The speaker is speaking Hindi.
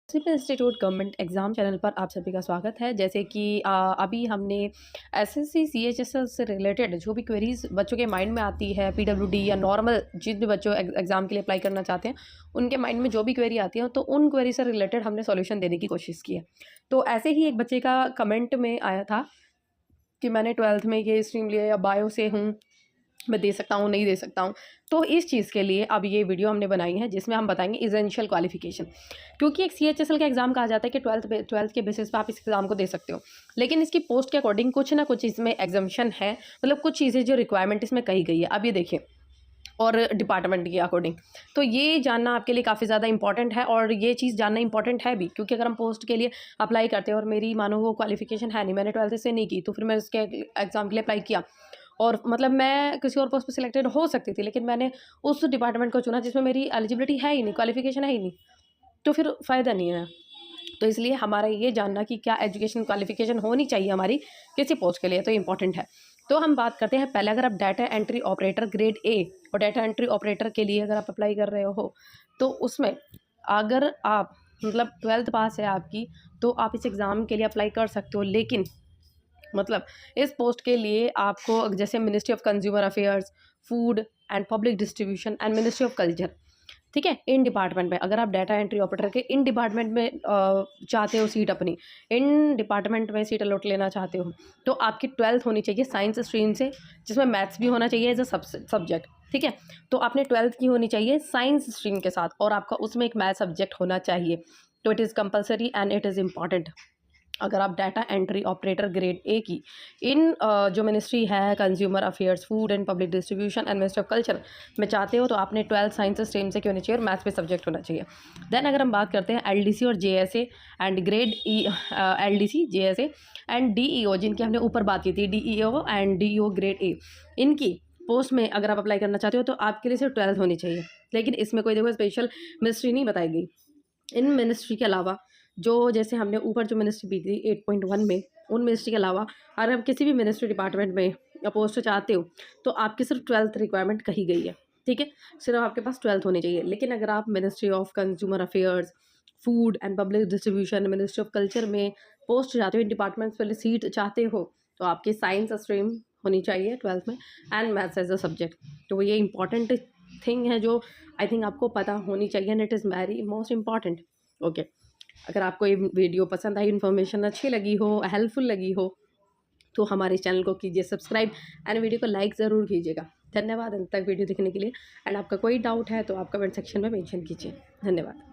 Civil institute government exam channel पर आप सभी का स्वागत है। जैसे कि अभी हमने एसएससी सीएचएसएल से रिलेटेड जो भी क्वेरीज बच्चों के माइंड में आती है, पीडब्ल्यूडी या नॉर्मल जिस भी बच्चों एग्ज़ाम के लिए अप्लाई करना चाहते हैं, उनके माइंड में जो भी क्वेरी आती है तो उन क्वेरी से रिलेटेड हमने सॉल्यूशन देने की कोशिश की है। तो ऐसे ही एक बच्चे का कमेंट में आया था कि मैंने 12th में ये स्ट्रीम लिया या बायो से हूँ, मैं दे सकता हूँ, नहीं दे सकता हूँ। तो इस चीज़ के लिए अब ये वीडियो हमने बनाई है जिसमें हम बताएंगे एसेंशियल क्वालिफिकेशन, क्योंकि एक सीएचएसएल का एग्ज़ाम कहा जाता है कि 12th के बेसिस पे आप इस एग्ज़ाम को दे सकते हो, लेकिन इसकी पोस्ट के अकॉर्डिंग कुछ ना कुछ इसमें एग्जम्पशन है, मतलब कुछ चीज़ें जो रिक्वायरमेंट इसमें कही गई है। अब ये देखिए, और डिपार्टमेंट के अकॉर्डिंग तो ये जानना आपके लिए काफ़ी ज़्यादा इंपॉर्टेंट है, और ये चीज़ जानना इंपॉर्टेंट है भी, क्योंकि अगर हम पोस्ट के लिए अप्लाई करते हैं और मेरी मानो वो क्वालिफिकेशन है नहीं, मैंने 12th से नहीं की, तो फिर मैं उसके एग्ज़ाम के लिए अप्लाई किया और मतलब मैं किसी और पोस्ट पे सिलेक्टेड हो सकती थी, लेकिन मैंने उस डिपार्टमेंट को चुना जिसमें मेरी एलिजिबिलिटी है ही नहीं, क्वालिफिकेशन है ही नहीं, तो फिर फ़ायदा नहीं है। तो इसलिए हमारा ये जानना कि क्या एजुकेशन क्वालिफिकेशन होनी चाहिए हमारी किसी पोस्ट के लिए, तो इम्पॉर्टेंट है। तो हम बात करते हैं पहले, अगर आप data entry operator grade A और डाटा एंट्री ऑपरेटर के लिए अगर आप अप्लाई कर रहे हो, तो उसमें अगर आप मतलब 12th पास है आपकी, तो आप इस एग्ज़ाम के लिए अप्लाई कर सकते हो। लेकिन मतलब इस पोस्ट के लिए आपको जैसे ministry of consumer affairs, food and public distribution and ministry of culture, ठीक है, इन डिपार्टमेंट में अगर आप डाटा एंट्री ऑपरेटर के इन डिपार्टमेंट में चाहते हो सीट, अपनी इन डिपार्टमेंट में सीट अलॉट लेना चाहते हो, तो आपकी 12th होनी चाहिए साइंस स्ट्रीम से, जिसमें मैथ्स भी होना चाहिए एज अ सब्जेक्ट, ठीक है। तो आपने 12th की होनी चाहिए साइंस स्ट्रीम के साथ, और आपका उसमें एक मैथ सब्जेक्ट होना चाहिए। तो it is compulsory and it is important. अगर आप data entry operator grade A की इन जो मिनिस्ट्री है consumer affairs, food and public distribution and ministry of culture में चाहते हो, तो आपने 12th साइंस स्ट्रीम से क्यों होनी चाहिए और मैथ्स पे सब्जेक्ट होना चाहिए। देन अगर हम बात करते हैं एलडीसी और JSA and grade E, LDC JSA and DEO, जिनकी हमने ऊपर बात की थी, DEO and DEO grade A, इनकी पोस्ट में अगर आप अप्लाई करना चाहते हो तो आपके लिए सिर्फ 12th होनी चाहिए। लेकिन इसमें कोई देखो स्पेशल मिनिस्ट्री नहीं बताई गई। इन मिनिस्ट्री के अलावा जो जैसे हमने ऊपर जो मिनिस्ट्री दी थी 8.1 में, उन मिनिस्ट्री के अलावा अगर आप किसी भी मिनिस्ट्री डिपार्टमेंट में पोस्ट चाहते हो, तो आपकी सिर्फ 12th रिक्वायरमेंट कही गई है, ठीक है, सिर्फ आपके पास 12th होनी चाहिए। लेकिन अगर आप ministry of consumer affairs, food and public distribution, ministry of culture में पोस्ट चाहते हो, इन डिपार्टमेंट्स वाली सीट चाहते हो, तो आपकी साइंस स्ट्रीम होनी चाहिए 12th में and maths as a subject. तो ये इंपॉर्टेंट थिंग है जो आई थिंक आपको पता होनी चाहिए, and it is very most important. Okay, अगर आपको ये वीडियो पसंद आई, इन्फॉर्मेशन अच्छी लगी हो, हेल्पफुल लगी हो, तो हमारे चैनल को कीजिए सब्सक्राइब एंड वीडियो को लाइक ज़रूर कीजिएगा। धन्यवाद अंत तक वीडियो देखने के लिए। एंड आपका कोई डाउट है तो आप कमेंट सेक्शन में मेंशन कीजिए। धन्यवाद।